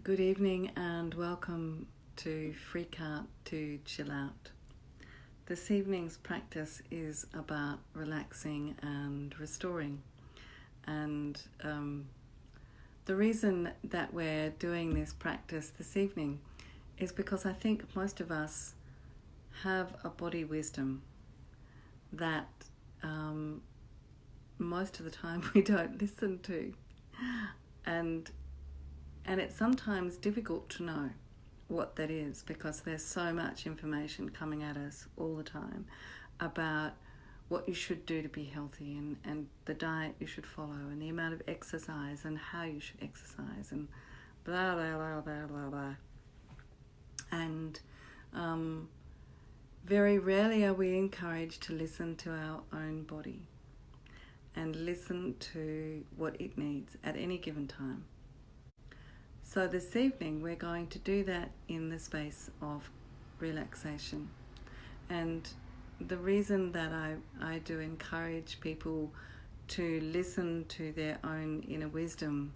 Good evening and welcome to Freak Out to Chill Out. This evening's practice is about relaxing and restoring. And the reason that we're doing this practice this evening is because I think most of us have a body wisdom that most of the time we don't listen to. And it's sometimes difficult to know what that is because there's so much information coming at us all the time about what you should do to be healthy and the diet you should follow and the amount of exercise and how you should exercise and blah, blah, blah, blah, blah, blah. And very rarely are we encouraged to listen to our own body and listen to what it needs at any given time. So this evening we're going to do that in the space of relaxation. And the reason that I do encourage people to listen to their own inner wisdom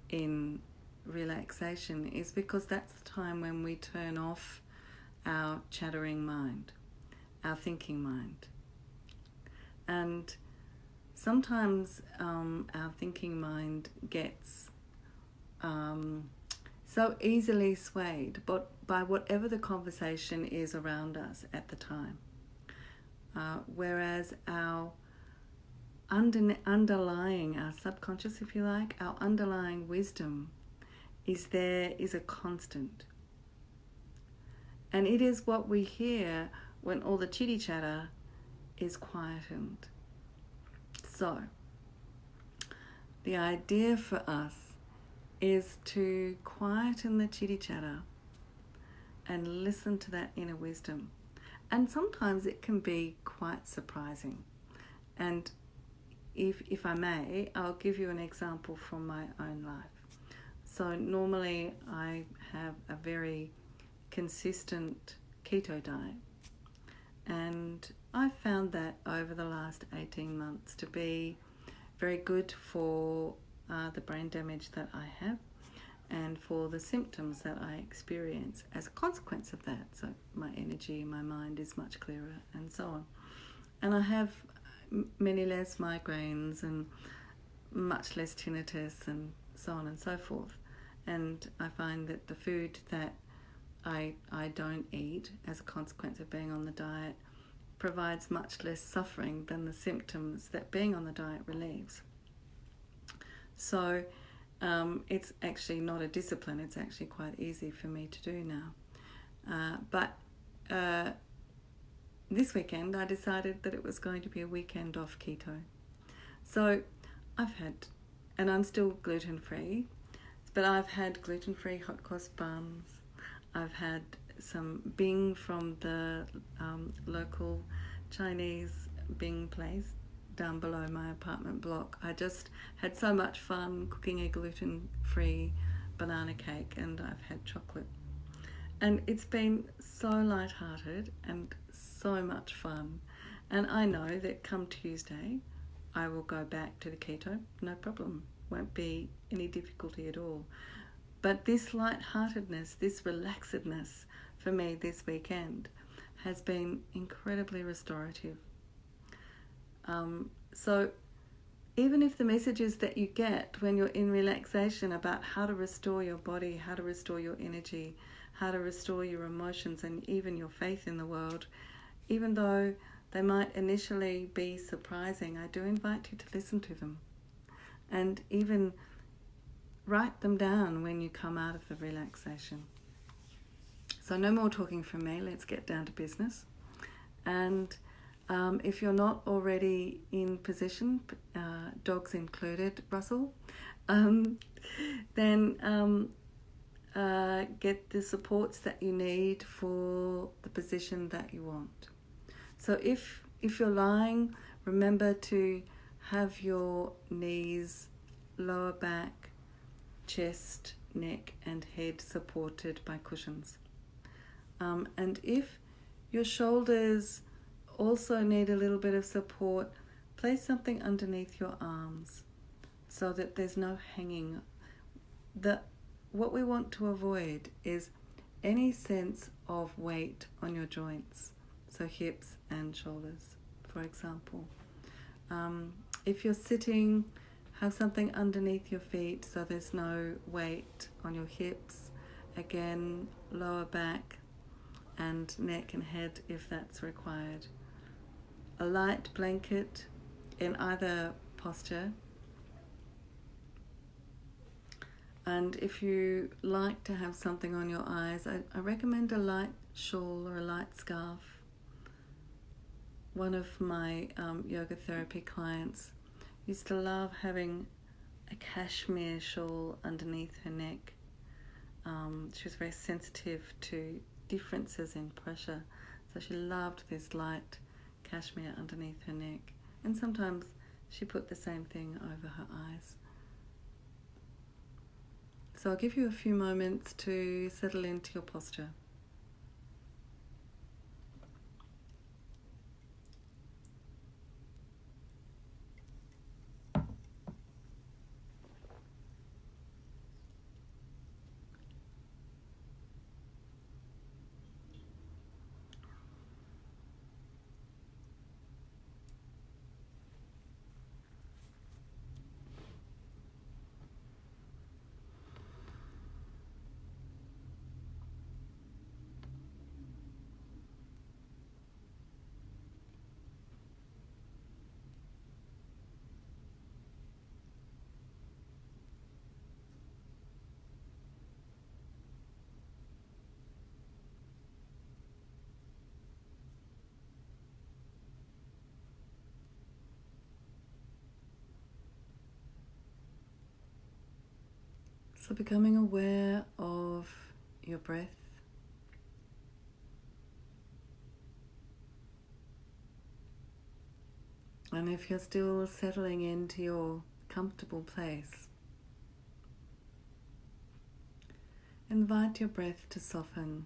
in relaxation is because that's the time when we turn off our chattering mind, our thinking mind. And sometimes our thinking mind gets so easily swayed by whatever the conversation is around us at the time. Whereas our underlying, our subconscious, if you like, our underlying wisdom is a constant. And it is what we hear when all the chitty chatter is quietened. So, the idea for us is to quieten the chitty chatter and listen to that inner wisdom. And sometimes it can be quite surprising. And if I may, I'll give you an example from my own life. So normally I have a very consistent keto diet. And I found that over the last 18 months to be very good for the brain damage that I have and for the symptoms that I experience as a consequence of that. So my energy, my mind is much clearer and so on. And I have many less migraines and much less tinnitus and so on and so forth. And I find that the food that I don't eat as a consequence of being on the diet provides much less suffering than the symptoms that being on the diet relieves. So it's actually not a discipline, it's actually quite easy for me to do now. But this weekend I decided that it was going to be a weekend off keto. So I've had, and I'm still gluten-free, but I've had gluten-free hot cross buns. I've had some Bing from the local Chinese Bing place down below my apartment block. I just had so much fun cooking a gluten-free banana cake, and I've had chocolate. And it's been so light-hearted and so much fun. And I know that come Tuesday, I will go back to the keto, no problem. Won't be any difficulty at all. But this light-heartedness, this relaxedness for me this weekend has been incredibly restorative. So even if the messages that you get when you're in relaxation about how to restore your body, how to restore your energy, how to restore your emotions and even your faith in the world, even though they might initially be surprising, I do invite you to listen to them and even write them down when you come out of the relaxation. So no more talking from me, let's get down to business. And if you're not already in position, dogs included, Russell, then get the supports that you need for the position that you want. So if you're lying, remember to have your knees, lower back, chest, neck and head supported by cushions. And if your shoulders also need a little bit of support, place something underneath your arms so that there's no hanging. The what we want to avoid is any sense of weight on your joints, so hips and shoulders, for example. If you're sitting, have something underneath your feet so there's no weight on your hips. Again, lower back and neck and head if that's required. A light blanket in either posture. And if you like to have something on your eyes, I recommend a light shawl or a light scarf. One of my yoga therapy clients used to love having a cashmere shawl underneath her neck. She was very sensitive to differences in pressure, so she loved this light cashmere underneath her neck. And sometimes she put the same thing over her eyes. So I'll give you a few moments to settle into your posture. So becoming aware of your breath. And if you're still settling into your comfortable place, invite your breath to soften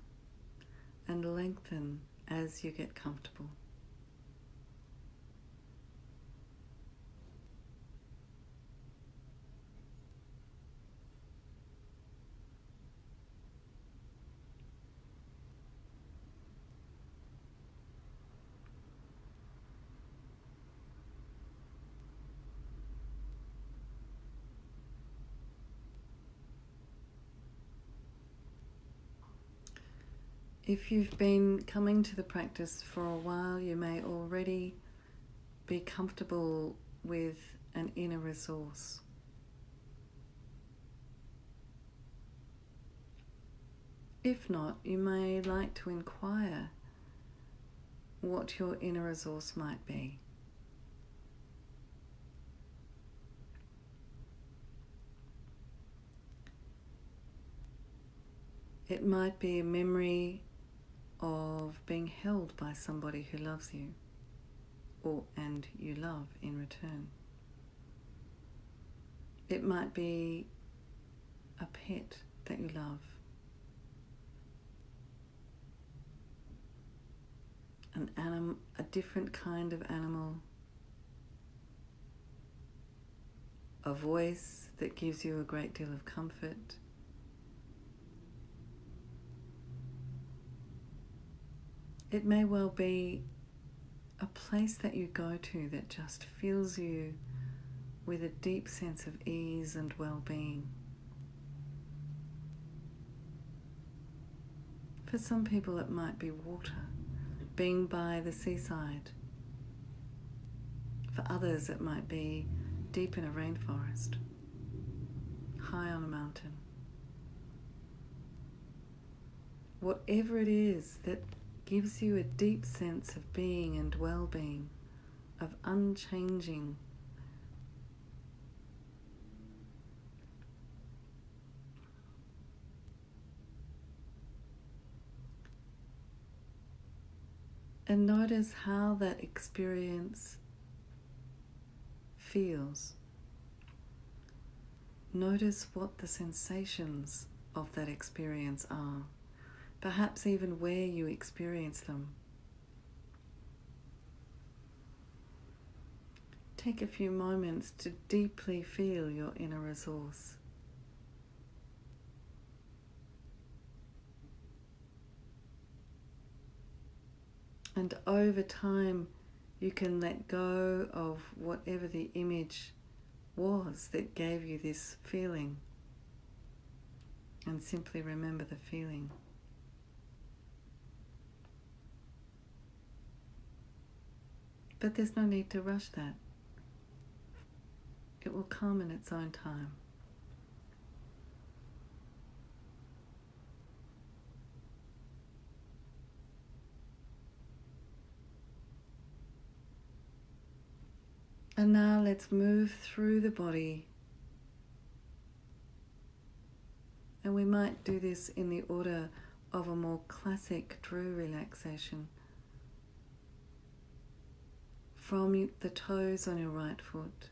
and lengthen as you get comfortable. If you've been coming to the practice for a while, you may already be comfortable with an inner resource. If not, you may like to inquire what your inner resource might be. It might be a memory of being held by somebody who loves you, and you love in return. It might be a pet that you love, a different kind of animal, a voice that gives you a great deal of comfort. It may well be a place that you go to that just fills you with a deep sense of ease and well-being. For some people it might be water, being by the seaside. For others it might be deep in a rainforest, high on a mountain. Whatever it is that gives you a deep sense of being and well-being, of unchanging. And notice how that experience feels. Notice what the sensations of that experience are. Perhaps even where you experience them. Take a few moments to deeply feel your inner resource. And over time, you can let go of whatever the image was that gave you this feeling, and simply remember the feeling. But there's no need to rush that. It will come in its own time. And now let's move through the body. And we might do this in the order of a more classic Drew relaxation. From the toes on your right foot,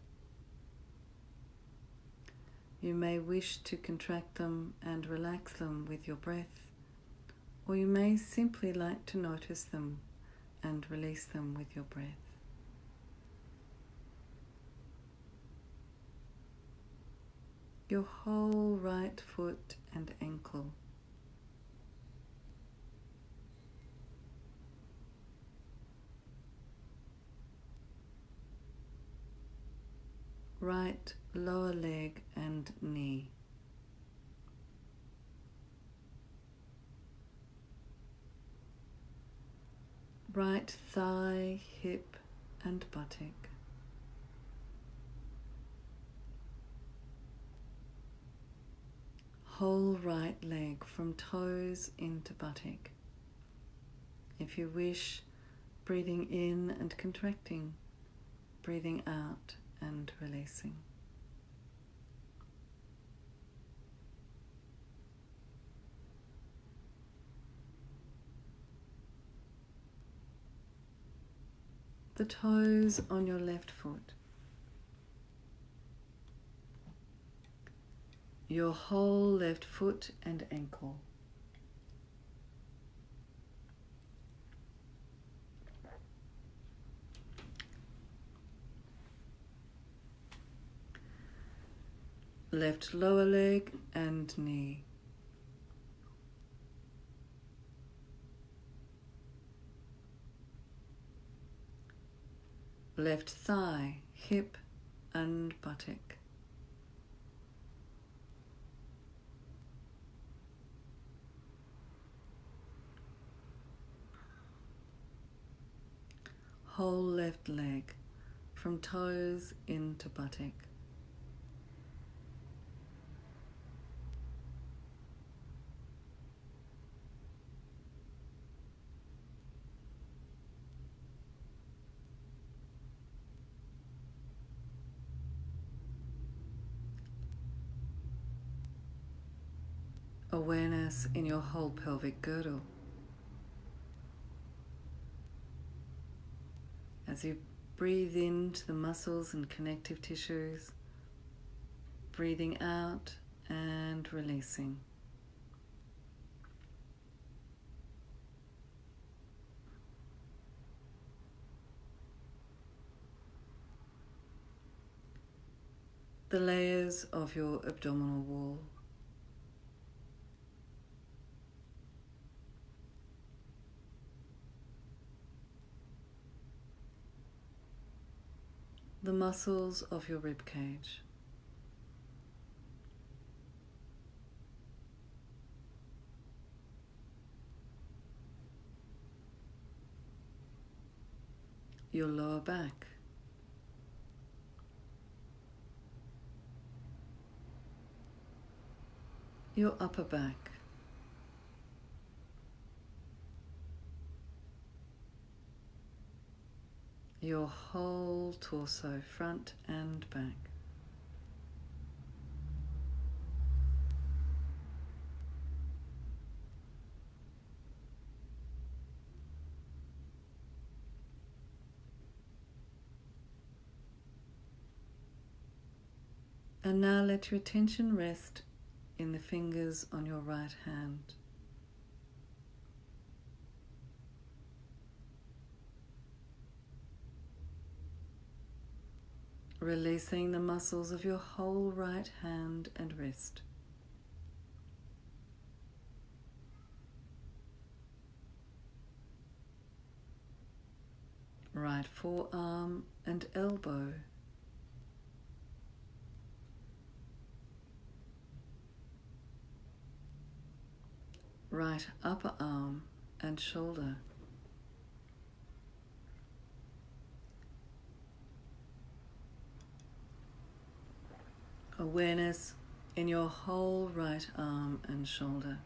you may wish to contract them and relax them with your breath, or you may simply like to notice them and release them with your breath. Your whole right foot and ankle. Right lower leg and knee. Right thigh, hip and buttock. Whole right leg from toes into buttock. If you wish, breathing in and contracting, breathing out and releasing. The toes on your left foot. Your whole left foot and ankle. Left lower leg and knee. Left thigh, hip and buttock. Whole left leg from toes into buttock. Awareness in your whole pelvic girdle. As you breathe into the muscles and connective tissues, breathing out and releasing. The layers of your abdominal wall. The muscles of your rib cage. Your lower back. Your upper back. Your whole torso, front and back. And now let your attention rest in the fingers on your right hand. Releasing the muscles of your whole right hand and wrist. right forearm and elbow, right upper arm and shoulder, awareness in your whole right arm and shoulder.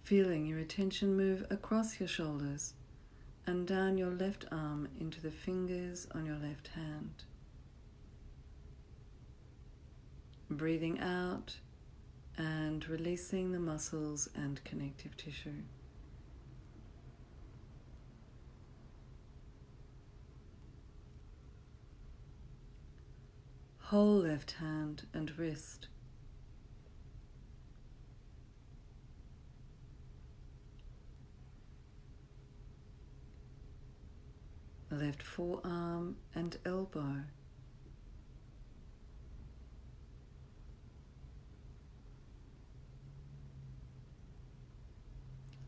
Feeling your attention move across your shoulders and down your left arm into the fingers on your left hand. Breathing out and releasing the muscles and connective tissue. Whole left hand and wrist. Left forearm and elbow.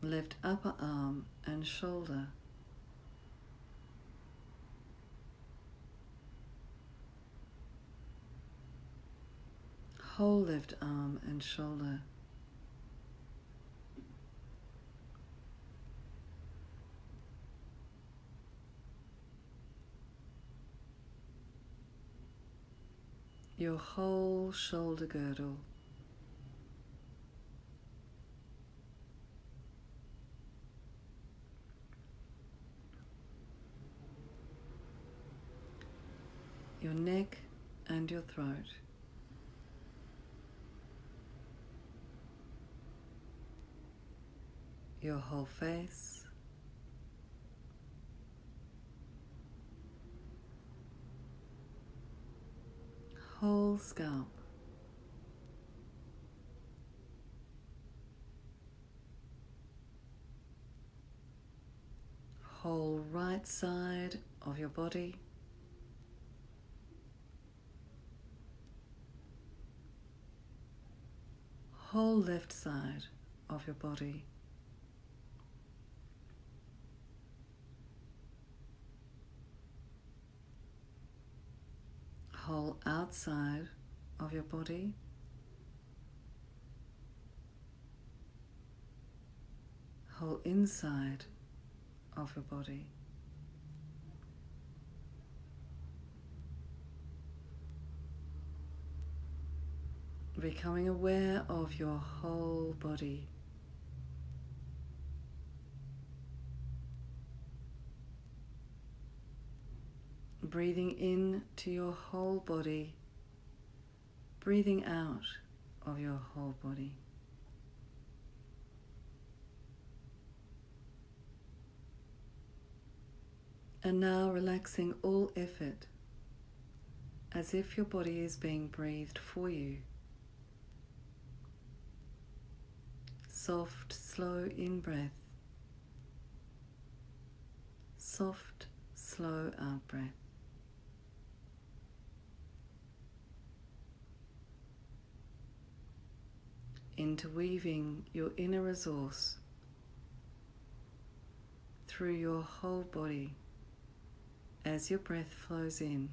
Left upper arm and shoulder. Whole left arm and shoulder. Your whole shoulder girdle. Your neck and your throat. Your whole face. Whole scalp. Whole right side of your body. Whole left side of your body. Whole outside of your body. Whole inside of your body. Becoming aware of your whole body. Breathing in to your whole body, breathing out of your whole body. And now relaxing all effort, as if your body is being breathed for you. Soft, slow in-breath. Soft, slow out-breath. Interweaving your inner resource through your whole body as your breath flows in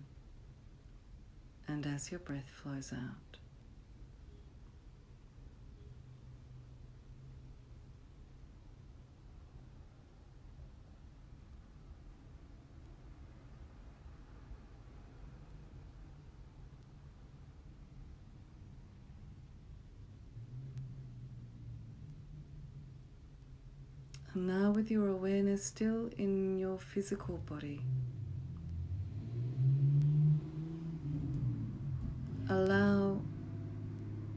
and as your breath flows out. And now with your awareness still in your physical body, allow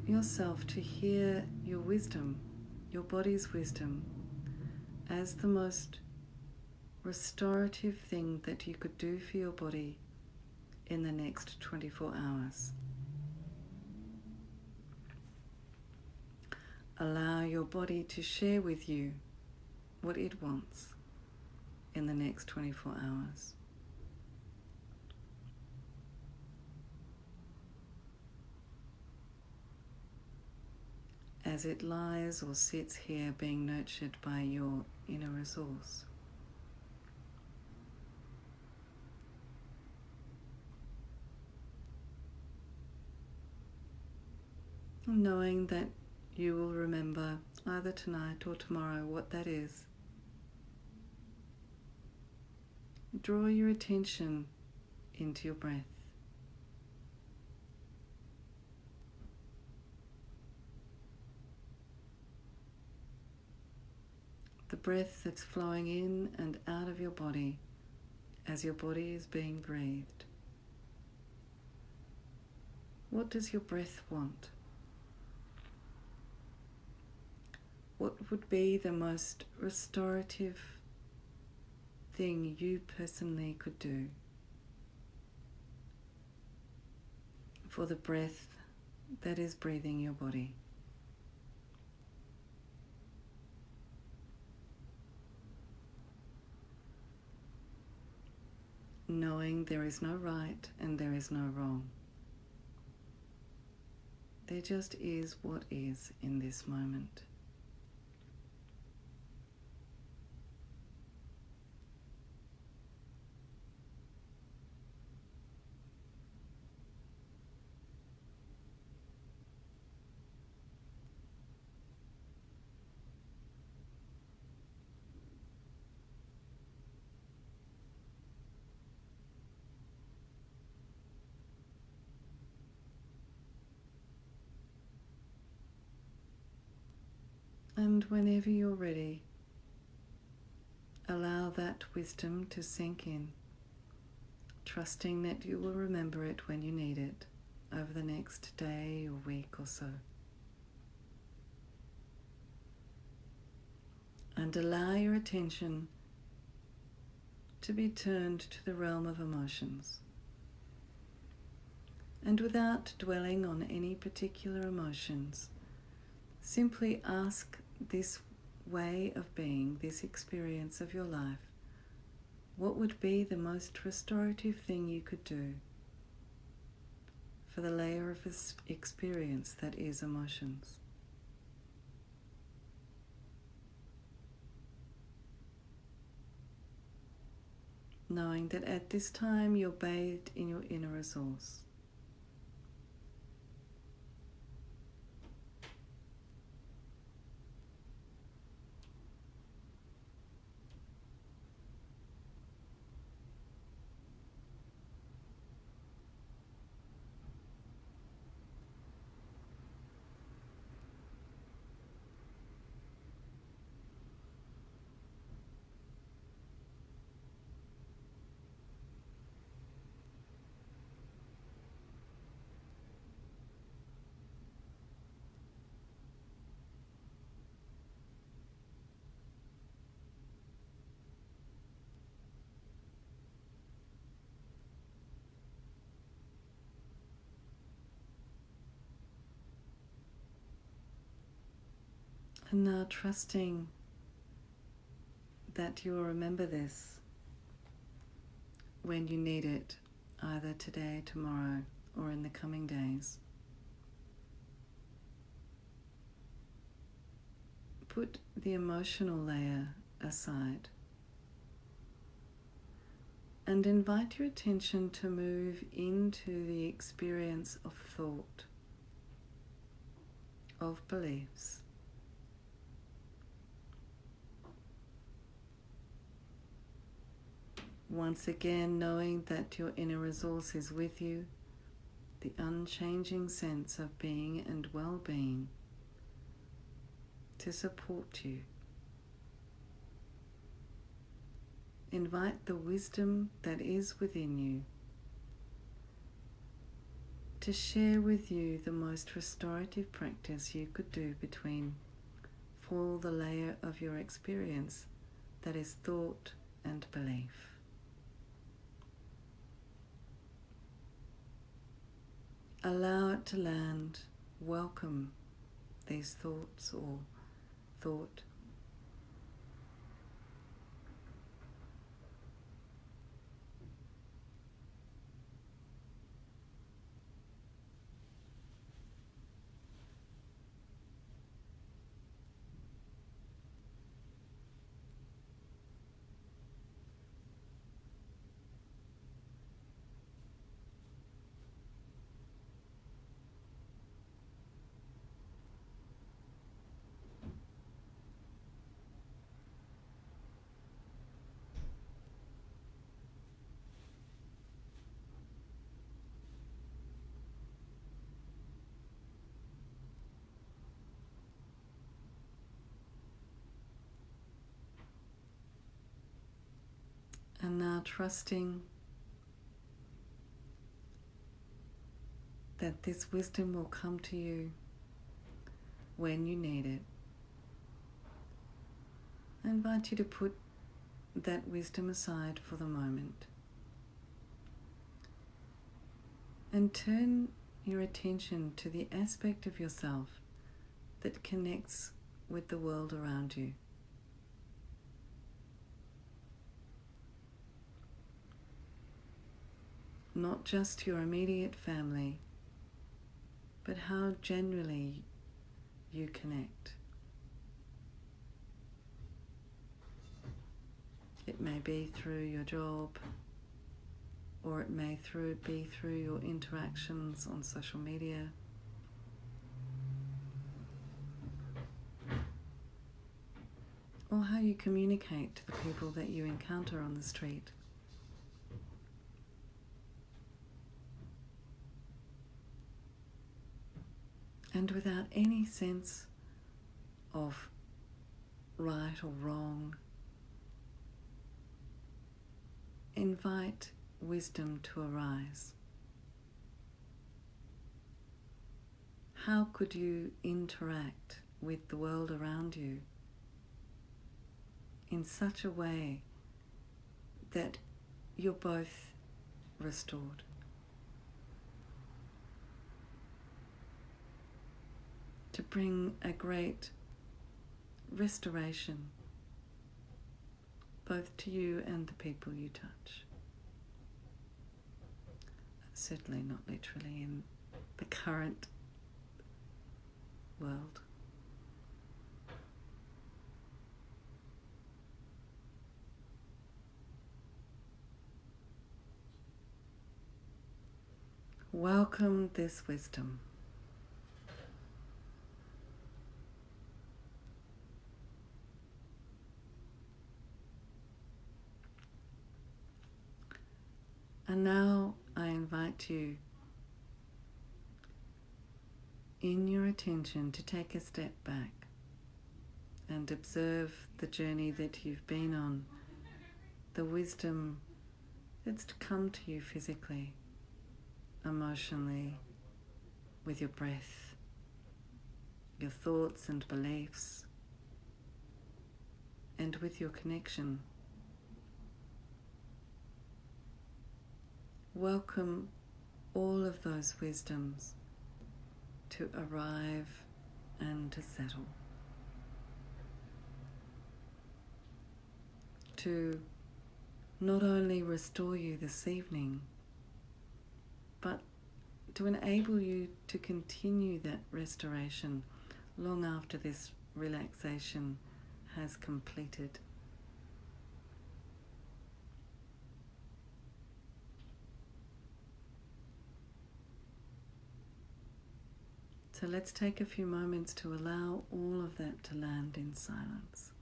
yourself to hear your wisdom, your body's wisdom, as the most restorative thing that you could do for your body in the next 24 hours. Allow your body to share with you what it wants in the next 24 hours. as it lies or sits here being nurtured by your inner resource. Knowing that you will remember either tonight or tomorrow what that is. Draw your attention into your breath. The breath that's flowing in and out of your body as your body is being breathed. What does your breath want? What would be the most restorative thing you personally could do for the breath that is breathing your body? Knowing there is no right and there is no wrong. There just is what is in this moment. And whenever you're ready, allow that wisdom to sink in, trusting that you will remember it when you need it over the next day or week or so. And allow your attention to be turned to the realm of emotions. And without dwelling on any particular emotions, simply ask this way of being, this experience of your life, what would be the most restorative thing you could do for the layer of this experience that is emotions? Knowing that at this time you're bathed in your inner resource. And now trusting that you will remember this when you need it, either today, tomorrow, or in the coming days. Put the emotional layer aside and invite your attention to move into the experience of thought, of beliefs. Once again, knowing that your inner resource is with you, the unchanging sense of being and well-being to support you. Invite the wisdom that is within you to share with you the most restorative practice you could do for the layer of your experience that is thought and belief. Allow it to land. Welcome these thoughts or thought. And now trusting that this wisdom will come to you when you need it. I invite you to put that wisdom aside for the moment and turn your attention to the aspect of yourself that connects with the world around you. Not just your immediate family, but how generally you connect. It may be through your job, or it may be through your interactions on social media. Or how you communicate to the people that you encounter on the street. And without any sense of right or wrong, invite wisdom to arise. How could you interact with the world around you in such a way that you're both restored? To bring a great restoration both to you and the people you touch. Certainly not literally in the current world. Welcome this wisdom. And now I invite you in your attention to take a step back and observe the journey that you've been on, the wisdom that's to come to you physically, emotionally, with your breath, your thoughts and beliefs, and with your connection. Welcome all of those wisdoms to arrive and to settle, to not only restore you this evening, but to enable you to continue that restoration long after this relaxation has completed. So let's take a few moments to allow all of that to land in silence.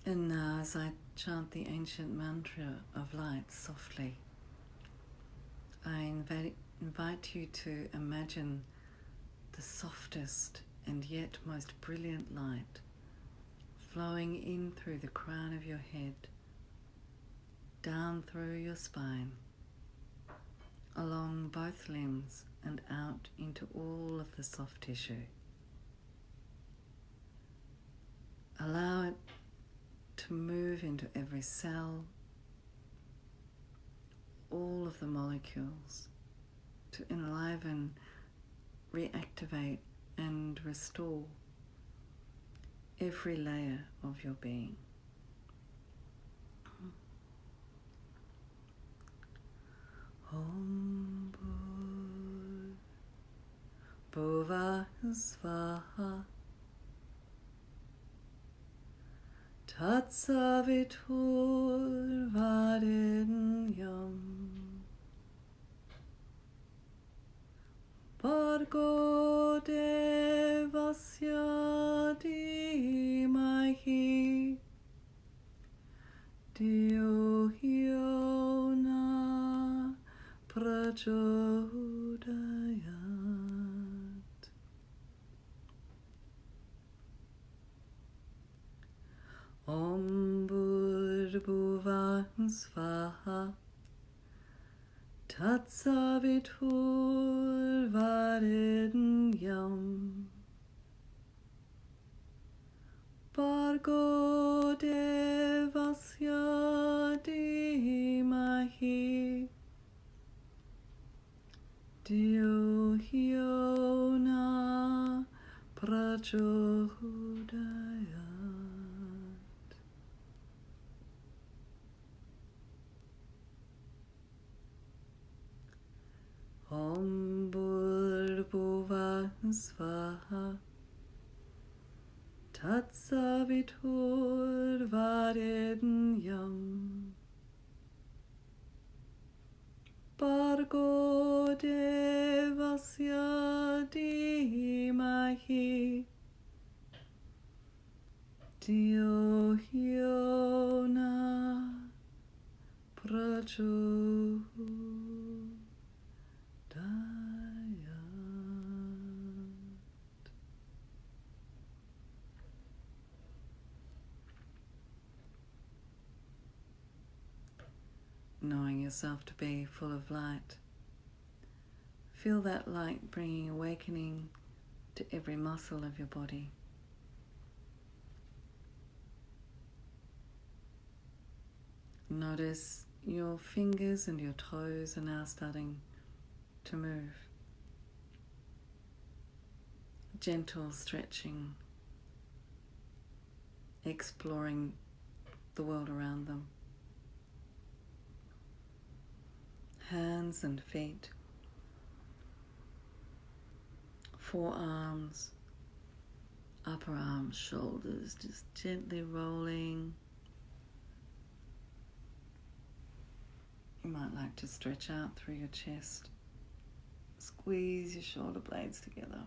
And now, as I chant the ancient mantra of light softly, I invite you to imagine the softest and yet most brilliant light flowing in through the crown of your head, down through your spine, along both limbs and out into all of the soft tissue. Allow it to move into every cell, all of the molecules, to enliven, reactivate and restore every layer of your being. Om Bhuva Svaha Tatsavitur Varenyam Bhargo Devasya Dhimahi Dhiyo Hyo Na Prachodayat. Om Bhurbhuva Svaha Tatsavitur Varenyam Bhargo Devasya Dhimahi Dhiyo Hyo Na Prachodayat. Om Bhurbhuva Svaha Tatsavitur Varenyam Bhargo Devasya Dhimahi Dhiyo Hyo Na Prachodayat. Knowing yourself to be full of light, feel that light bringing awakening to every muscle of your body. Notice your fingers and your toes are now starting to move. Gentle stretching, exploring the world around them. Hands and feet, forearms, upper arms, shoulders, just gently rolling. You might like to stretch out through your chest. Squeeze your shoulder blades together.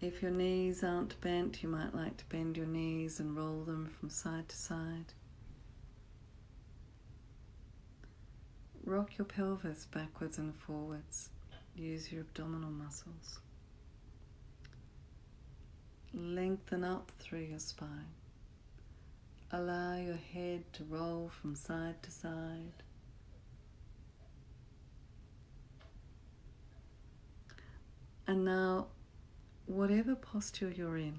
If your knees aren't bent, you might like to bend your knees and roll them from side to side. Rock your pelvis backwards and forwards. Use your abdominal muscles. Lengthen up through your spine. Allow your head to roll from side to side. And now, whatever posture you're in,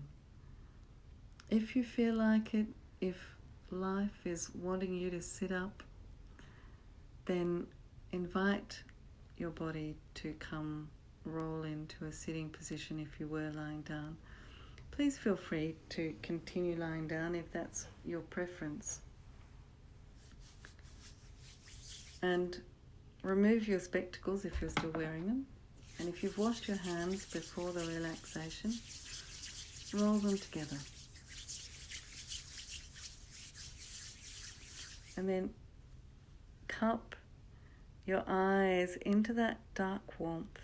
if you feel like it, if life is wanting you to sit up, then invite your body to come roll into a sitting position if you were lying down. Please feel free to continue lying down if that's your preference. And remove your spectacles if you're still wearing them. And if you've washed your hands before the relaxation, roll them together. And then cup your eyes into that dark warmth.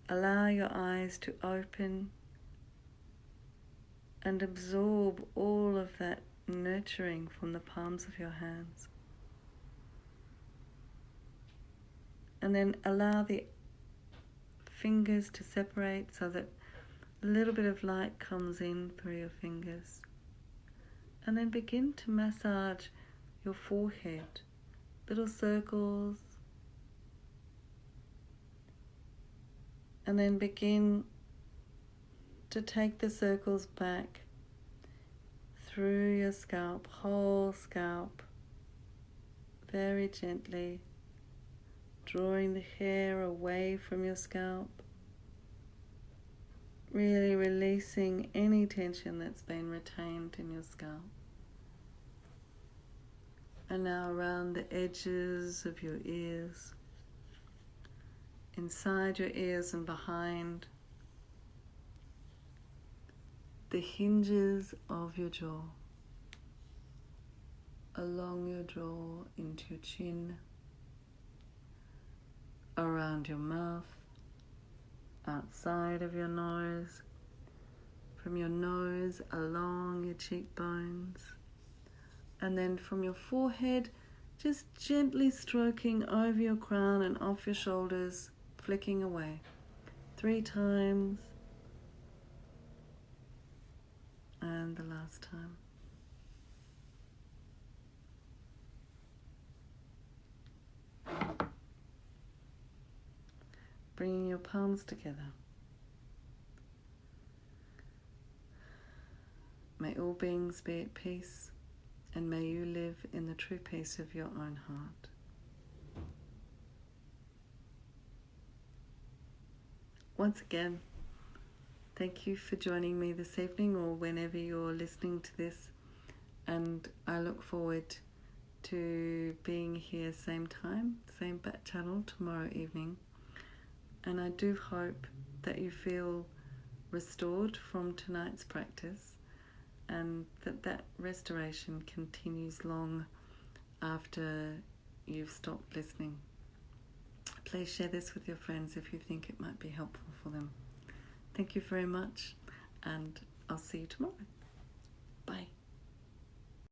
Allow your eyes to open and absorb all of that nurturing from the palms of your hands. And then allow the fingers to separate so that a little bit of light comes in through your fingers. And then begin to massage your forehead, little circles. And then begin to take the circles back through your scalp, whole scalp, very gently, drawing the hair away from your scalp, really releasing any tension that's been retained in your scalp. And now around the edges of your ears, inside your ears and behind, the hinges of your jaw, along your jaw into your chin, around your mouth, outside of your nose, from your nose along your cheekbones, and then from your forehead, just gently stroking over your crown and off your shoulders, flicking away 3 times, and the last time. Bringing your palms together. May all beings be at peace, and may you live in the true peace of your own heart. Once again, thank you for joining me this evening or whenever you're listening to this, and I look forward to being here same time, same back channel tomorrow evening. And I do hope that you feel restored from tonight's practice and that restoration continues long after you've stopped listening. Please share this with your friends if you think it might be helpful for them. Thank you very much, and I'll see you tomorrow.